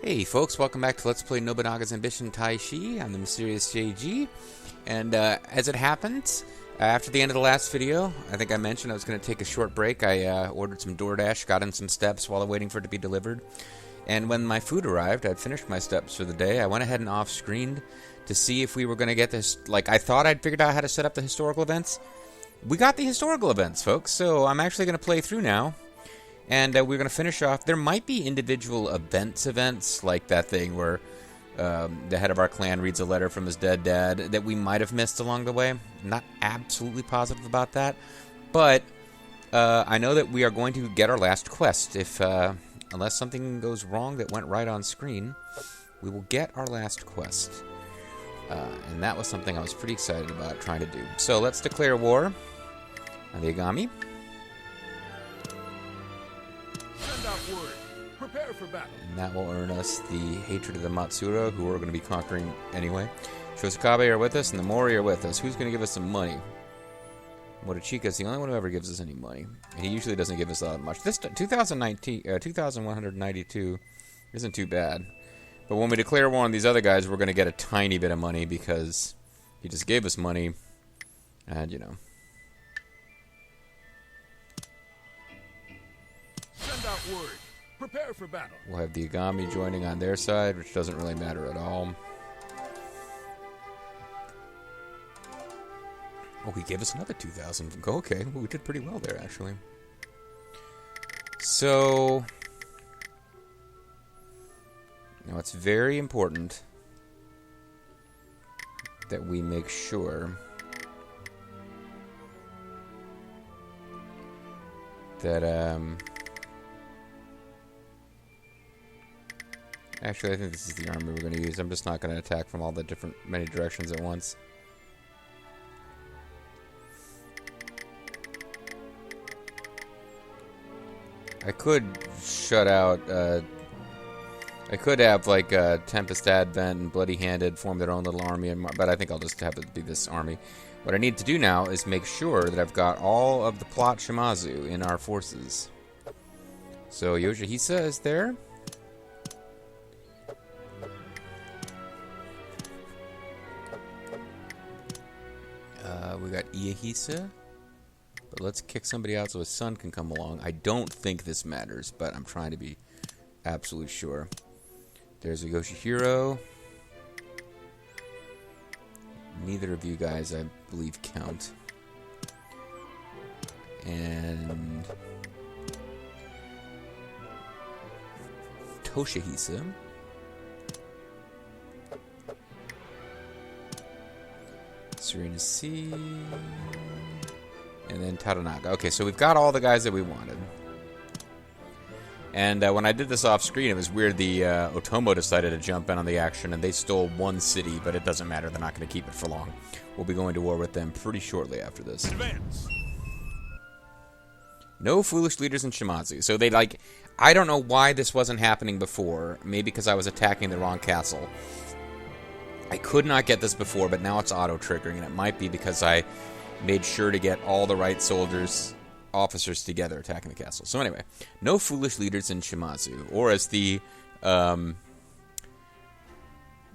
Hey folks, welcome back to Let's Play Nobunaga's Ambition Taishi. I'm the Mysterious JG, and as it happens, after the end of the last video, I think I mentioned I was going to take a short break. I ordered some DoorDash, got in some steps while waiting for it to be delivered, and when my food arrived, I'd finished my steps for the day. I went ahead and off-screened to see if we were going to get this, like I thought I'd figured out how to set up the historical events. We got the historical events, folks, so I'm actually going to play through now. And we're going to finish off. There might be individual events, like that thing where the head of our clan reads a letter from his dead dad that we might have missed along the way. I'm not absolutely positive about that. But I know that we are going to get our last quest. Unless something goes wrong that went right on screen, we will get our last quest. And that was something I was pretty excited about trying to do. So let's declare war on the Agami. Prepare for battle. And that will earn us the hatred of the Matsura, who we're going to be conquering anyway. Shosakabe are with us, and the Mori are with us. Who's going to give us some money? Morichika's the only one who ever gives us any money. And he usually doesn't give us that much. This 2192 isn't too bad. But when we declare war on these other guys, we're going to get a tiny bit of money because he just gave us money. And, you know. Send out word. Prepare for battle. We'll have the Agami joining on their side, which doesn't really matter at all. Oh, he gave us another 2,000. Okay, well, we did pretty well there, actually. So, now it's very important that we make sure that, actually, I think this is the army we're going to use. I'm just not going to attack from all the many directions at once. I could shut out, I could have, like, Tempest Advent and Bloody Handed form their own little army, but I think I'll just have it be this army. What I need to do now is make sure that I've got all of the plot Shimazu in our forces. So, Yoshihisa is there. We got Iehisa. But let's kick somebody out so his son can come along. I don't think this matters, but I'm trying to be absolutely sure. There's a Yoshihiro. Neither of you guys, I believe, count. And Toshihisa. Serena C. And then Tarunaga. Okay, so we've got all the guys that we wanted. And when I did this off screen, it was weird. The Otomo decided to jump in on the action, and they stole one city, but it doesn't matter. They're not going to keep it for long. We'll be going to war with them pretty shortly after this. Advance. No foolish leaders in Shimazu. So they, like, I don't know why this wasn't happening before. Maybe because I was attacking the wrong castle. I could not get this before, but now it's auto-triggering, and it might be because I made sure to get all the right officers together attacking the castle. So anyway, no foolish leaders in Shimazu, or as the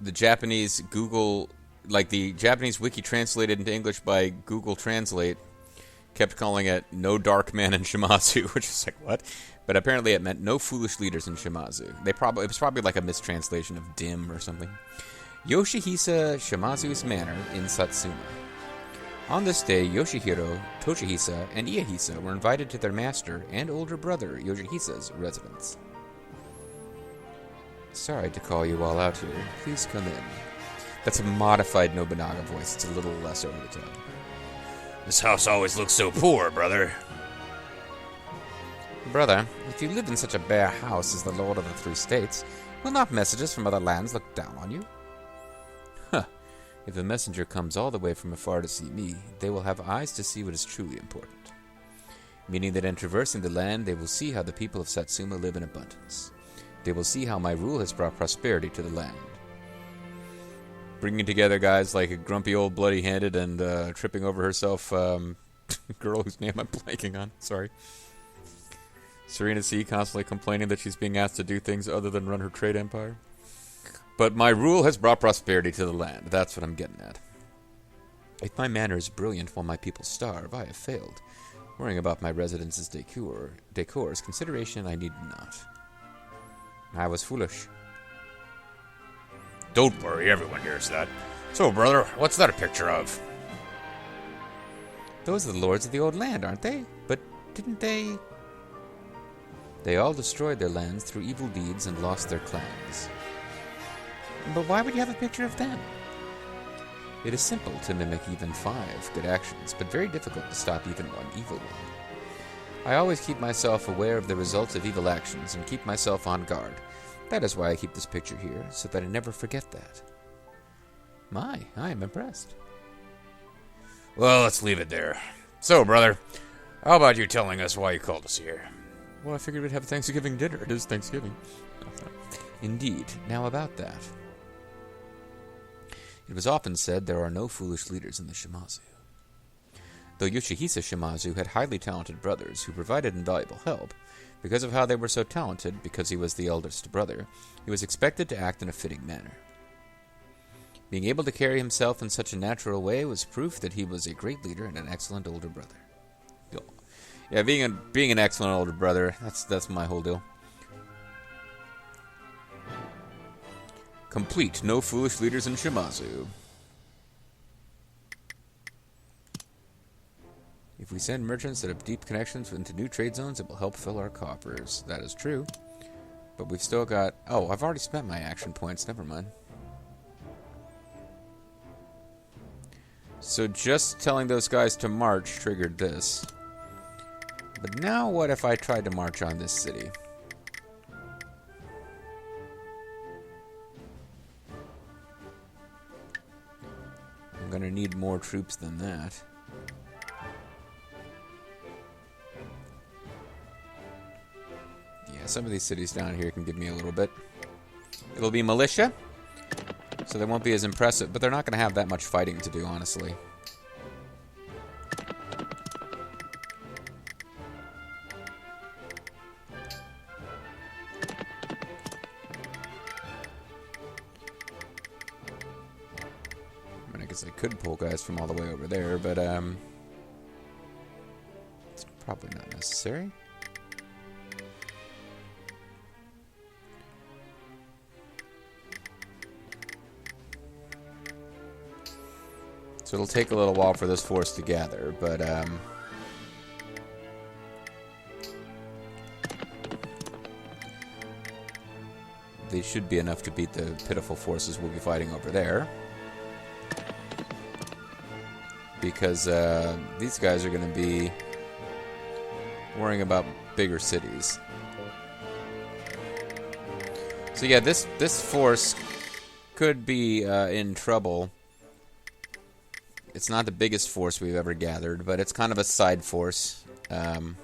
Japanese Google, like the Japanese wiki translated into English by Google Translate, kept calling it no dark man in Shimazu, which is like, what? But apparently it meant no foolish leaders in Shimazu. It was probably like a mistranslation of dim or something. Yoshihisa Shimazu's manor in Satsuma. On this day, Yoshihiro, Toshihisa, and Iehisa were invited to their master and older brother Yoshihisa's residence. Sorry to call you all out here. Please come in. That's a modified Nobunaga voice. It's a little less over the top. This house always looks so poor, brother. Brother, if you lived in such a bare house as the Lord of the Three States, will not messages from other lands look down on you? Huh. If a messenger comes all the way from afar to see me, they will have eyes to see what is truly important. Meaning that in traversing the land, they will see how the people of Satsuma live in abundance. They will see how my rule has brought prosperity to the land. Bringing together guys like a grumpy old bloody-handed and tripping over herself girl whose name I'm blanking on. Sorry. Serena C. constantly complaining that she's being asked to do things other than run her trade empire. But my rule has brought prosperity to the land. That's what I'm getting at. If my manner is brilliant while my people starve, I have failed. Worrying about my residence's decor is consideration I need not. I was foolish. Don't worry, everyone hears that. So, brother, what's that a picture of? Those are the lords of the old land, aren't they? But didn't they... They all destroyed their lands through evil deeds and lost their clans. But why would you have a picture of them? It is simple to mimic even 5 good actions, but very difficult to stop even one evil one. I always keep myself aware of the results of evil actions and keep myself on guard. That is why I keep this picture here, so that I never forget that. My, I am impressed. Well, let's leave it there. So, brother, how about you telling us why you called us here? Well, I figured we'd have a Thanksgiving dinner. It is Thanksgiving. Indeed. Now about that. It was often said there are no foolish leaders in the Shimazu. Though Yoshihisa Shimazu had highly talented brothers who provided invaluable help, because of how they were so talented, because he was the eldest brother, he was expected to act in a fitting manner. Being able to carry himself in such a natural way was proof that he was a great leader and an excellent older brother. Yeah, being an excellent older brother, that's my whole deal. Complete. No foolish leaders in Shimazu. If we send merchants that have deep connections into new trade zones, it will help fill our coffers. That is true. But we've still got... Oh, I've already spent my action points. Never mind. So just telling those guys to march triggered this. But now what if I tried to march on this city? I'm gonna need more troops than that. Yeah, some of these cities down here can give me a little bit. It'll be militia, so they won't be as impressive, but they're not gonna have that much fighting to do, honestly. I could pull guys from all the way over there, but it's probably not necessary. So it'll take a little while for this force to gather, but they should be enough to beat the pitiful forces we'll be fighting over there. Because these guys are going to be worrying about bigger cities. So yeah, this force could be in trouble. It's not the biggest force we've ever gathered, but it's kind of a side force. And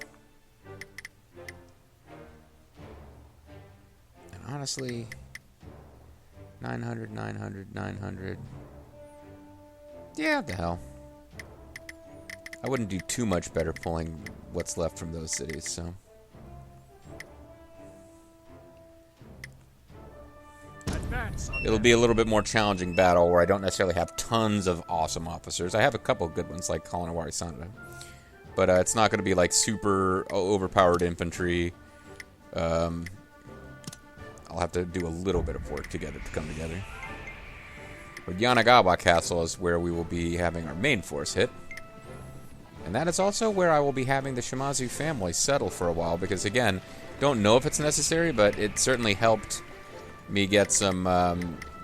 honestly, 900, 900, 900. Yeah, what the hell. I wouldn't do too much better pulling what's left from those cities, so. It'll be a little bit more challenging battle where I don't necessarily have tons of awesome officers. I have a couple good ones like Kalinawari Sanda. But it's not going to be like super overpowered infantry. I'll have to do a little bit of work to get it to come together. But Yanagawa Castle is where we will be having our main force hit. And that is also where I will be having the Shimazu family settle for a while, because again, don't know if it's necessary, but it certainly helped me get some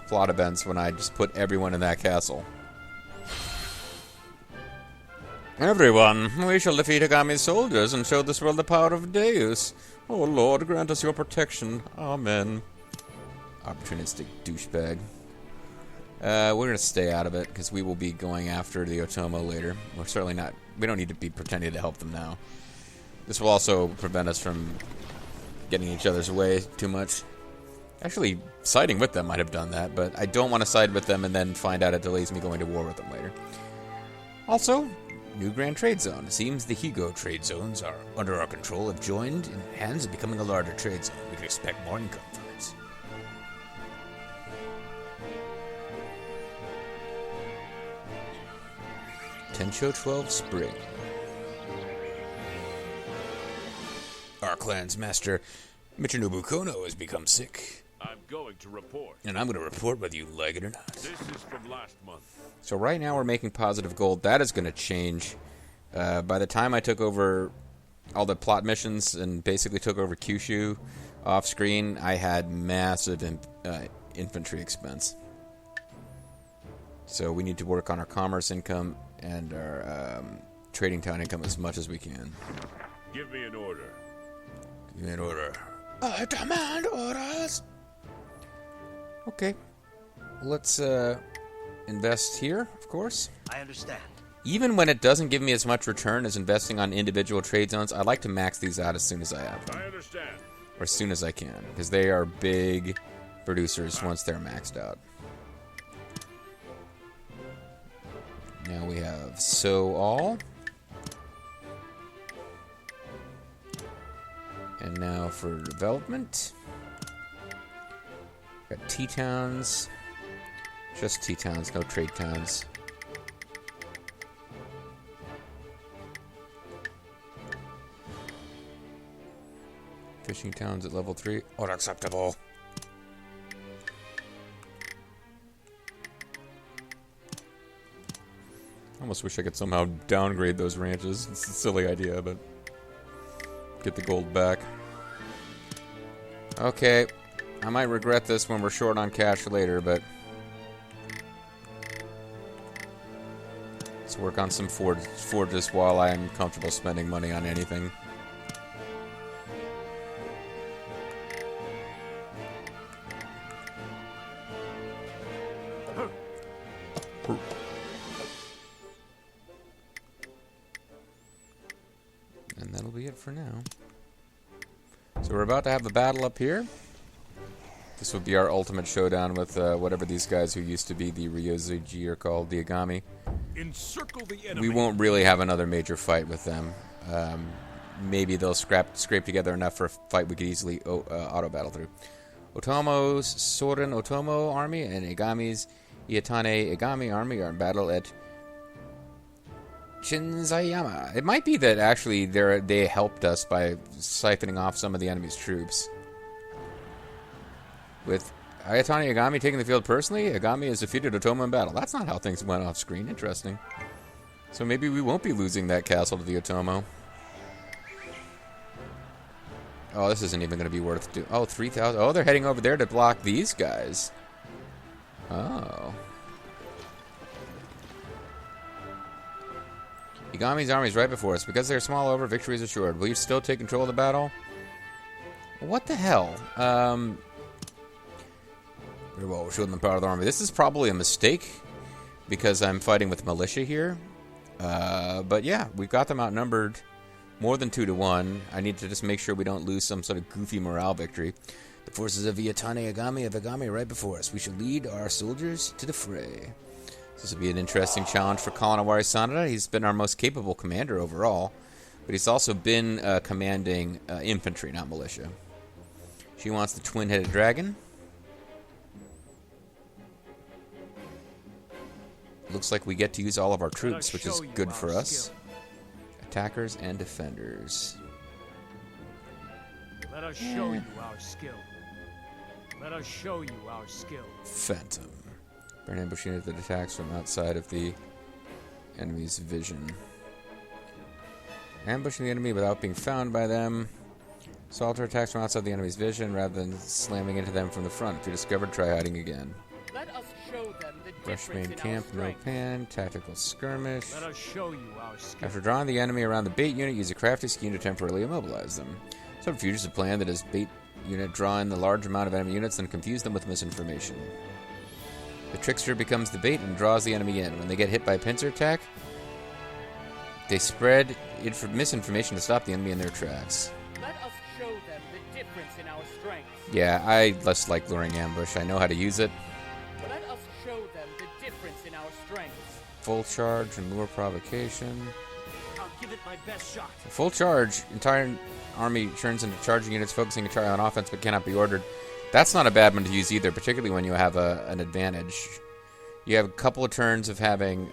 plot events when I just put everyone in that castle. Everyone, we shall defeat Agami's soldiers and show this world the power of Deus. Oh Lord, grant us your protection. Amen. Opportunistic douchebag. We're going to stay out of it, because we will be going after the Otomo later. We're certainly not... We don't need to be pretending to help them now. This will also prevent us from getting each other's way too much. Actually, siding with them might have done that, but I don't want to side with them and then find out it delays me going to war with them later. Also, New Grand Trade Zone. It seems the Higo trade zones are under our control, have joined in hands of becoming a larger trade zone. We can expect more income from it. Tencho 12 Spring. Our clan's master, Michinobu Kono, has become sick. I'm going to report. And I'm going to report whether you like it or not. This is from last month. So right now we're making positive gold. That is going to change. By the time I took over all the plot missions and basically took over Kyushu off screen, I had massive infantry expense. So we need to work on our commerce income and our trading town income as much as we can. Give me an order. Give me an order. I demand orders. Okay. Let's invest here, of course. I understand. Even when it doesn't give me as much return as investing on individual trade zones, I like to max these out as soon as I have them. I understand. Or as soon as I can, because they are big producers once they're maxed out. Now we have So All. And now for development. Got T-Towns. Just T-Towns, no trade towns. Fishing towns at level 3. Unacceptable. I almost wish I could somehow downgrade those ranches. It's a silly idea, but get the gold back. Okay. I might regret this when we're short on cash later, but let's work on some forges while I'm comfortable spending money on anything. And that'll be it for now. So we're about to have a battle up here. This would be our ultimate showdown with whatever these guys who used to be the Ryozuji are called, the Agami. Encircle the enemy. We won't really have another major fight with them. Maybe they'll scrape together enough for a fight we could easily auto-battle through. Otomo's Soren Otomo army and Agami's Iatane Agami army are in battle at Shinzayama. It might be that actually they helped us by siphoning off some of the enemy's troops. With Ayatani Agami taking the field personally, Agami has defeated Otomo in battle. That's not how things went off screen. Interesting. So maybe we won't be losing that castle to the Otomo. Oh, this isn't even going to be worth doing. Oh, 3,000. Oh, they're heading over there to block these guys. Oh. Agami's army is right before us. Because they're small over, victory is assured. Will you still take control of the battle? What the hell? Very well, we're showing them part of the army. This is probably a mistake because I'm fighting with militia here. But yeah, we've got them outnumbered more than 2-1. I need to just make sure we don't lose some sort of goofy morale victory. The forces of Iatane Agami are right before us. We should lead our soldiers to the fray. This will be an interesting challenge for Kalanawari Sanada. He's been our most capable commander overall, but he's also been commanding infantry, not militia. She wants the twin-headed dragon. Looks like we get to use all of our troops, which is good for us. Attackers and defenders. Let us show you our skill. Let us show you our skill. Phantom. Burn ambush unit that attacks from outside of the enemy's vision. Ambushing the enemy without being found by them. Assaulter attacks from outside the enemy's vision rather than slamming into them from the front. If you're discovered, try hiding again. Let us show them the Rush difference main in camp, our no strength. pan, tactical skirmish. Let us show you our skill. After drawing the enemy around the bait unit, use a crafty scheme to temporarily immobilize them. Some refuse a plan that his bait unit draw in the large amount of enemy units and confuse them with misinformation. The trickster becomes the bait and draws the enemy in. When they get hit by a pincer attack, they spread misinformation to stop the enemy in their tracks. Let us show them the difference in our strength. Yeah, I less like luring ambush. I know how to use it. Let us show them the difference in our strength. full charge and lure provocation. I'll give it my best shot. Full charge, entire army turns into charging units focusing entirely on offense but cannot be ordered. That's not a bad one to use either, particularly when you have an advantage. You have a couple of turns of having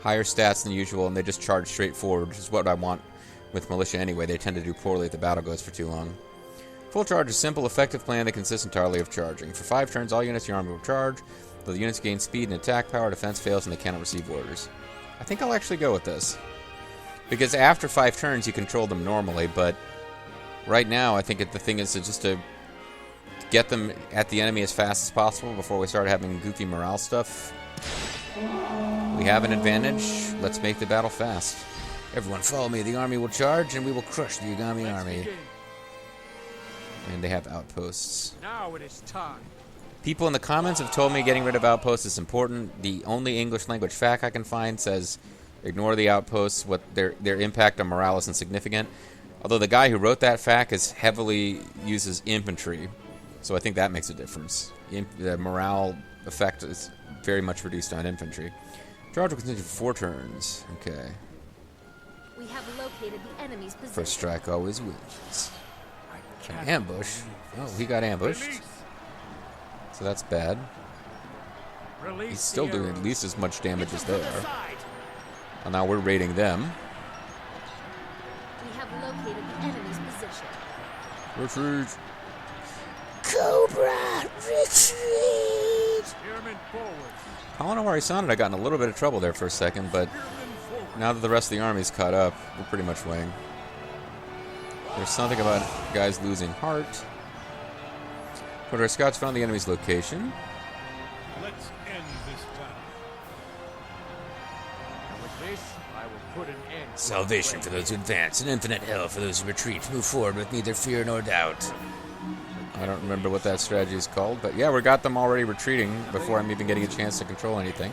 higher stats than usual, and they just charge straight forward, which is what I want with militia anyway. They tend to do poorly if the battle goes for too long. Full charge is a simple, effective plan that consists entirely of charging. For 5 turns, all units in your army will charge. Though the units gain speed and attack power, defense fails, and they cannot receive orders. I think I'll actually go with this. Because after 5 turns, you control them normally, but right now, I think the thing is to get them at the enemy as fast as possible before we start having goofy morale stuff. We have an advantage. Let's make the battle fast. Everyone follow me. The army will charge, and we will crush the Agami army. And they have outposts. Now it is time. People in the comments have told me getting rid of outposts is important. The only English language fact I can find says ignore the outposts. What their impact on morale is insignificant. Although the guy who wrote that fact heavily uses infantry, so I think that makes a difference. The morale effect is very much reduced on infantry. Charge will continue for 4 turns. Okay. We have located the enemy's position. First strike always wins. An ambush. Oh, he got ambushed. So that's bad. He's still doing at least as much damage as they are. And now we're raiding them. We have located the enemy's position. Retreat. Cobra, retreat! Spearmen forward. Kalinawari Sonnet, I got in a little bit of trouble there for a second, but now that the rest of the army's caught up, we're pretty much winning. There's something about guys losing heart. But our scouts found the enemy's location. Let's end this battle. And with this, I will put an end to Salvation our for those who advance, and infinite hell for those who retreat. Move forward with neither fear nor doubt. I don't remember what that strategy is called, but yeah, we got them already retreating before I'm even getting a chance to control anything.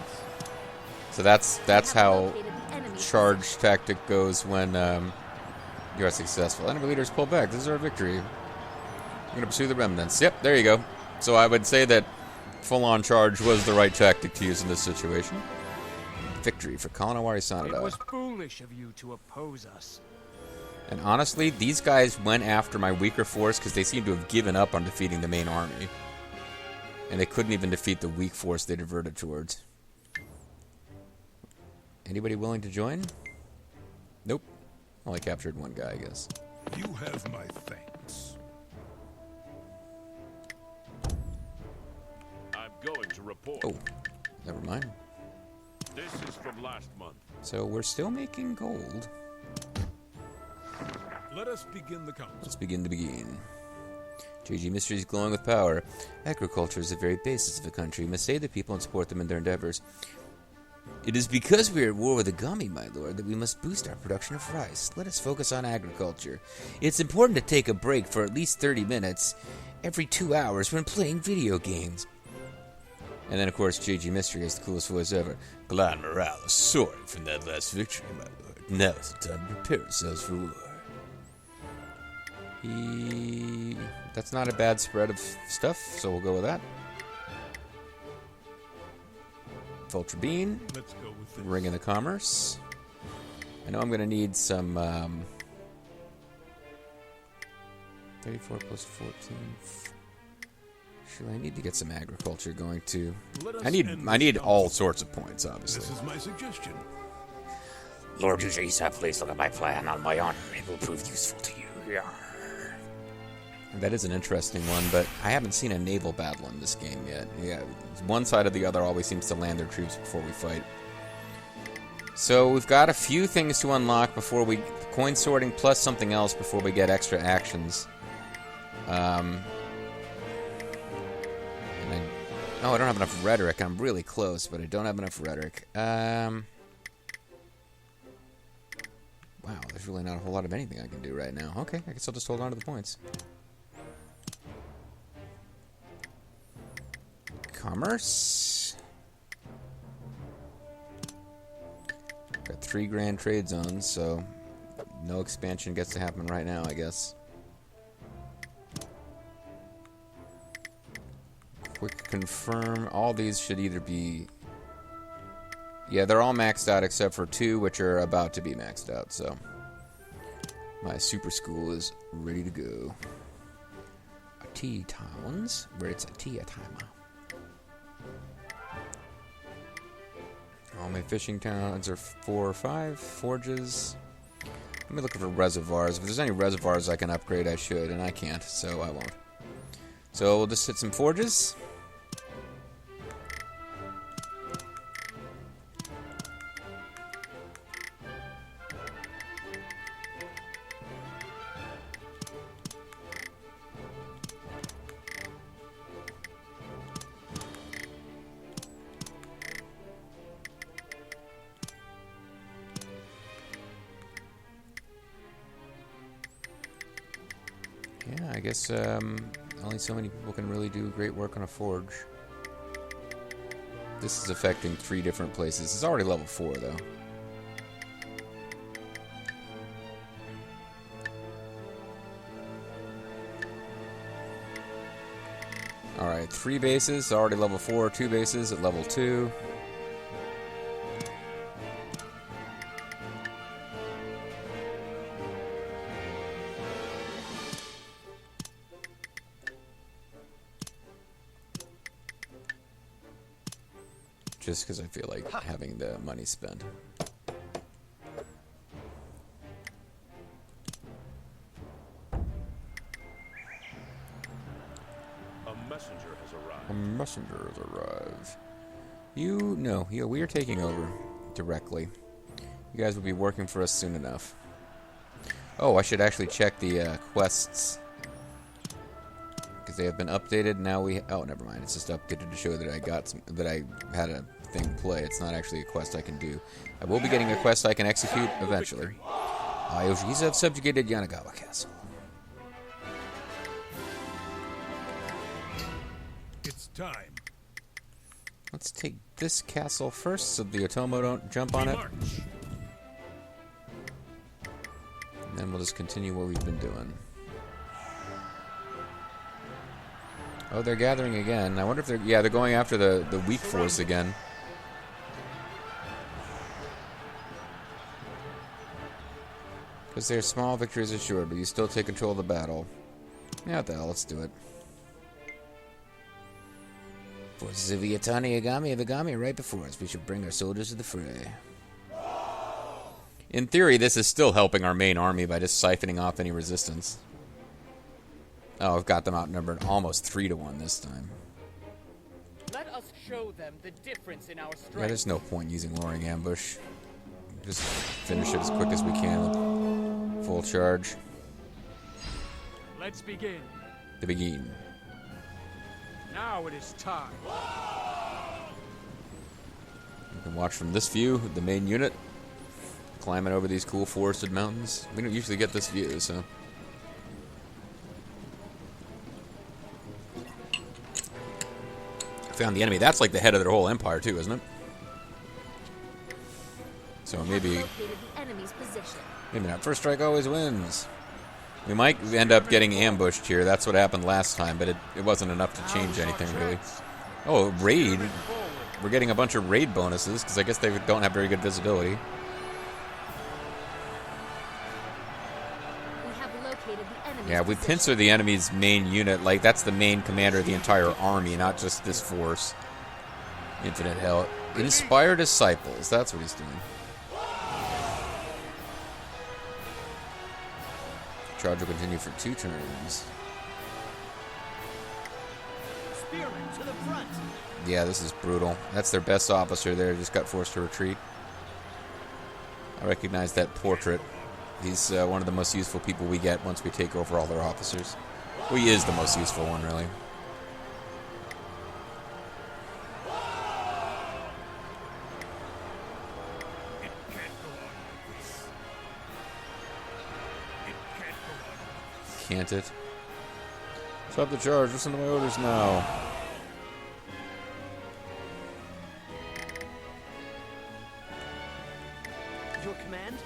So that's how charge tactic goes when you are successful. Enemy leaders pull back. This is our victory. I'm going to pursue the remnants. Yep, there you go. So I would say that full-on charge was the right tactic to use in this situation. Victory for Kalinawari It was Sanada. foolish of you to oppose us. And honestly, these guys went after my weaker force because they seem to have given up on defeating the main army. And they couldn't even defeat the weak force they diverted towards. Anybody willing to join? Nope. Only captured one guy, I guess. You have my thanks. I'm going to report. Oh, never mind. This is from last month. So we're still making gold. Let us begin the council. Let's begin to begin. JG Mystery is glowing with power. Agriculture is the very basis of a country. We must save the people and support them in their endeavors. It is because we are at war with Agami, my lord, that we must boost our production of rice. Let us focus on agriculture. It's important to take a break for at least 30 minutes every 2 hours when playing video games. And then, of course, JG Mystery has the coolest voice ever. Glad morale is soaring from that last victory, my lord. Now is the time to prepare ourselves for war. That's not a bad spread of stuff, so we'll go with that. Vulture Bean. Let's go with this. Ring in the Commerce. I know I'm going to need some 34 plus 14. Actually, I need to get some agriculture going too. I need all sorts of points, obviously. This is my suggestion. Lord Ujaisa, please look at my plan on my honor. It will prove useful to you. Yeah. That is an interesting one, but I haven't seen a naval battle in this game yet. Yeah, one side or the other always seems to land their troops before we fight. So we've got a few things to unlock before we... Coin sorting plus something else before we get extra actions. I don't have enough rhetoric. I'm really close, but I don't have enough rhetoric. Wow, there's really not a whole lot of anything I can do right now. Okay, I guess I'll just hold on to the points. Commerce. Got 3 grand trade zones, so no expansion gets to happen right now, I guess. Quick confirm. All these should either be Yeah, they're all maxed out except for 2, which are about to be maxed out, so my super school is ready to go. Tea towns, where it's a tea timer. All my fishing towns are 4 or 5. Forges. Let me look for reservoirs. If there's any reservoirs I can upgrade, I should, and I can't, so I won't. So we'll just hit some forges. Yeah, I guess only so many people can really do great work on a forge. This is affecting 3 different places. It's already level 4, though. Alright, 3 bases, already level 4, 2 bases at level 2. Just because I feel like having the money spent. A messenger has arrived. A messenger has arrived. We are taking over directly. You guys will be working for us soon enough. Oh, I should actually check the quests. Because they have been updated. Now oh, never mind. It's just updated to show that I had a thing play. It's not actually a quest I can do. I will be getting a quest I can execute eventually. Yoshiza have subjugated Yanagawa Castle. It's time. Let's take this castle first so the Otomo don't jump on it. March. And then we'll just continue what we've been doing. Oh, they're gathering again. I wonder if they're going after the weak force again. Because their small victories assured, but you still take control of the battle. Yeah, what the hell, let's do it. Forces of Yatani Agami of Agami right before us. We should bring our soldiers to the fray. In theory, this is still helping our main army by just siphoning off any resistance. Oh, I've got them outnumbered almost 3-1 this time. Let us show them the difference in our strength. Yeah, there's no point using luring ambush. Just finish it as quick as we can with full charge. Let's begin. To begin. Now it is time. You can watch from this view, the main unit, climbing over these cool forested mountains. We don't usually get this view, so... Found the enemy. That's like the head of their whole empire, too, isn't it? So maybe... Located the enemy's position. Maybe not. First strike always wins. We might end up getting ambushed here. That's what happened last time, but it wasn't enough to change anything, really. Oh, raid. We're getting a bunch of raid bonuses, because I guess they don't have very good visibility. We have located the enemy's Yeah, we position. pincer the enemy's main unit. Like, that's the main commander of the entire army, not just this force. Infinite hell. Inspire disciples. That's what he's doing. Charge will continue for 2 turns. Spearmen to the front. Yeah, this is brutal. That's their best officer there. Just got forced to retreat. I recognize that portrait. He's one of the most useful people we get once we take over all their officers. Well, he is the most useful one, really. It can't go on like this. It can't go on like this. Can't it? Stop the charge. Listen to my orders now. Your command?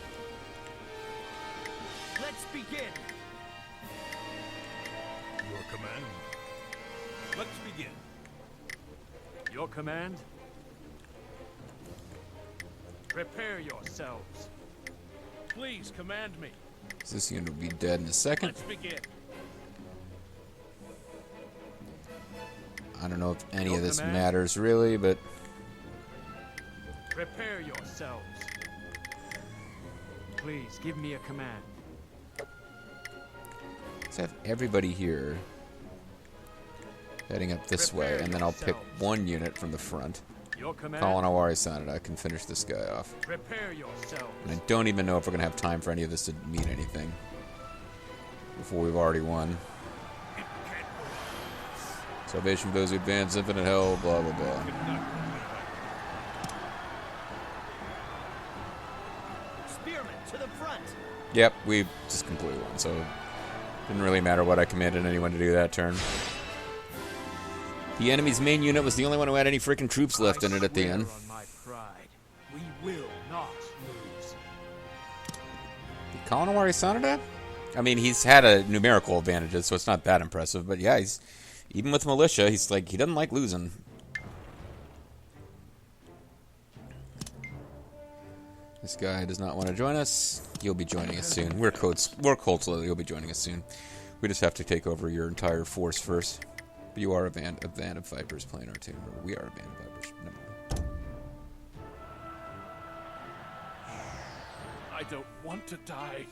Let's begin. Your command. Let's begin. Your command? Prepare yourselves. Please command me. This unit will be dead in a second. Let's begin. I don't know if any Your of this command? matters really, but Prepare yourselves. Please give me a command. let's have everybody here heading up this way, and then I'll pick one unit from the front. Your command. Kalanawari Sanada can finish this guy off. Prepare yourselves. And I don't even know if we're going to have time for any of this to mean anything before we've already won. Salvation for those who advance, infinite hell, blah, blah, blah. Spearmen to the front. Yep, we just completely won, so it didn't really matter what I commanded anyone to do that turn. The enemy's main unit was the only one who had any freaking troops left in it at the end. On my pride, we will not lose. Kalanawari Sanada? I mean, he's had a numerical advantages, so it's not that impressive, but yeah, he's even with militia, he doesn't like losing. This guy does not want to join us. He'll be joining us soon. We're Colts. He'll be joining us soon. We just have to take over your entire force first. But you are a band of Vipers playing our team. Or we are a band of Vipers. Never mind. I don't want to die.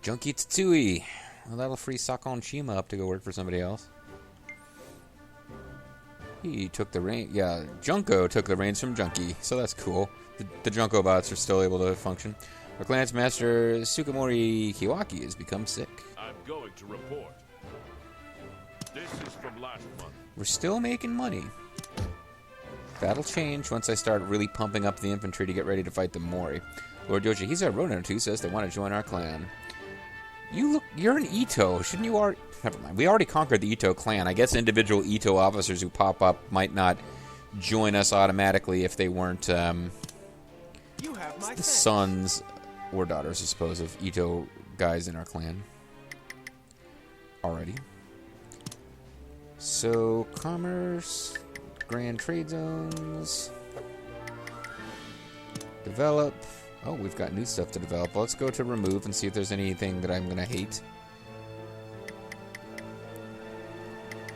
Junkie Tsui. Well, that'll free Sakon Shima up to go work for somebody else. He took the reign. Yeah, Junko took the reins from Junkie, so that's cool. The Junko bots are still able to function. Our clan's master Sukamori Kiwaki has become sick. I'm going to report. This is from last month. We're still making money. That'll change once I start really pumping up the infantry to get ready to fight the Mori. Lord Yoshihisa Ronin 2 says they want to join our clan. You're an Ito. Shouldn't you already... Never mind. We already conquered the Ito clan. I guess individual Ito officers who pop up might not join us automatically if they weren't You have my the thanks. sons or daughters, I suppose, of Ito guys in our clan. Already. So, commerce, grand trade zones, develop. Oh, we've got new stuff to develop. Let's go to remove and see if there's anything that I'm going to hate.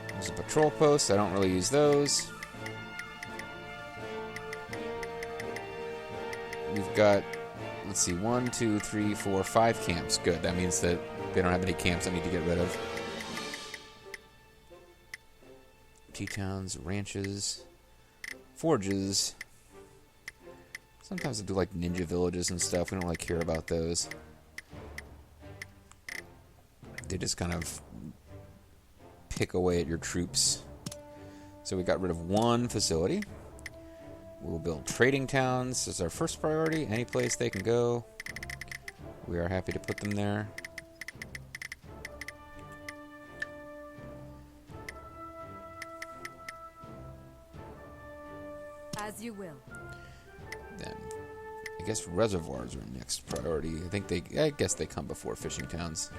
There's a patrol post. I don't really use those. We've got, let's see, 1, 2, 3, 4, 5 camps. Good. That means that they don't have any camps I need to get rid of. Tea-towns, ranches, forges. Sometimes I do like ninja villages and stuff. We don't like care about those. They just kind of pick away at your troops. So we got rid of one facility. We'll build trading towns as our first priority. Any place they can go, we are happy to put them there. As you will. Then I guess reservoirs are next priority. I guess they come before fishing towns.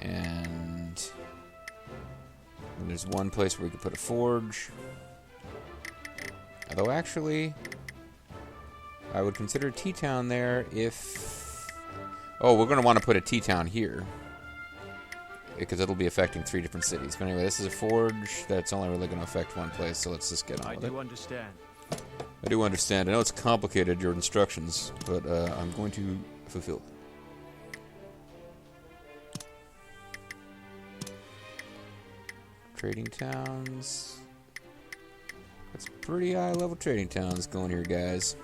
And there's one place where we could put a forge. Although actually, I would consider T-Town there if... Oh, we're going to want to put a T-Town here. Because it'll be affecting 3 different cities. But anyway, this is a forge that's only really going to affect one place, so let's just get on with it. I do understand. I do understand. I know it's complicated, your instructions, but I'm going to fulfill it. Trading towns. That's pretty high level trading towns going here, guys.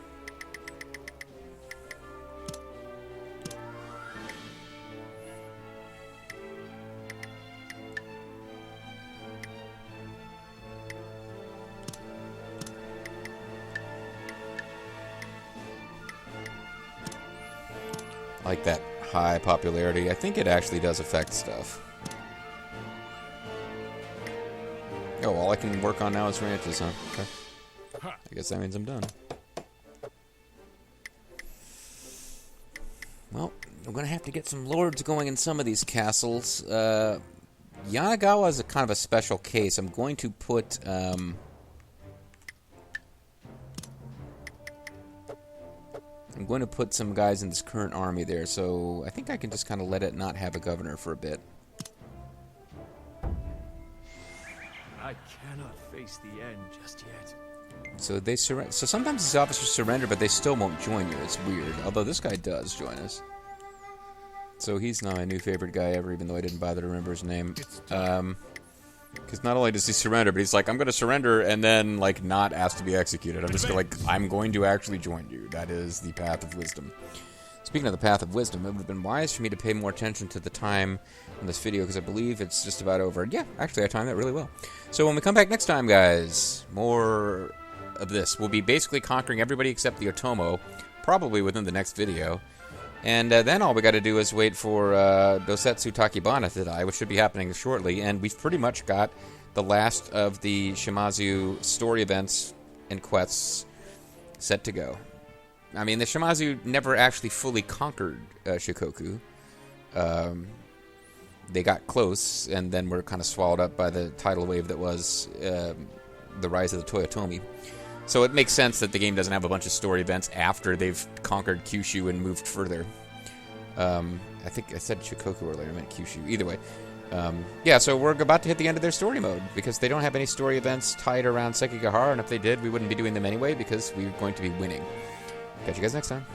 I like that high popularity. I think it actually does affect stuff. Oh, all I can work on now is ranches, huh? Okay. I guess that means I'm done. Well, I'm going to have to get some lords going in some of these castles. Yanagawa is a kind of a special case. I'm going to put... I'm going to put some guys in this current army there, so I think I can just kind of let it not have a governor for a bit. I cannot face the end just yet. So they surrender. So sometimes these officers surrender, but they still won't join you. It's weird. Although this guy does join us. So he's not my new favorite guy ever, even though I didn't bother to remember his name. Because not only does he surrender, but he's like, I'm going to surrender, and then, like, not ask to be executed. I'm just like, I'm going to actually join you. That is the path of wisdom. Speaking of the path of wisdom, it would have been wise for me to pay more attention to the time in this video, because I believe it's just about over. Yeah, actually, I timed that really well. So when we come back next time, guys, more of this. We'll be basically conquering everybody except the Otomo, probably within the next video. And then all we got to do is wait for Dosetsu Takibana to die, which should be happening shortly. And we've pretty much got the last of the Shimazu story events and quests set to go. I mean, the Shimazu never actually fully conquered Shikoku. They got close, and then were kind of swallowed up by the tidal wave that was the rise of the Toyotomi. So it makes sense that the game doesn't have a bunch of story events after they've conquered Kyushu and moved further. I think I said Shikoku earlier, I meant Kyushu. Either way. Yeah, so we're about to hit the end of their story mode, because they don't have any story events tied around Sekigahara, and if they did, we wouldn't be doing them anyway, because we're going to be winning. Catch you guys next time.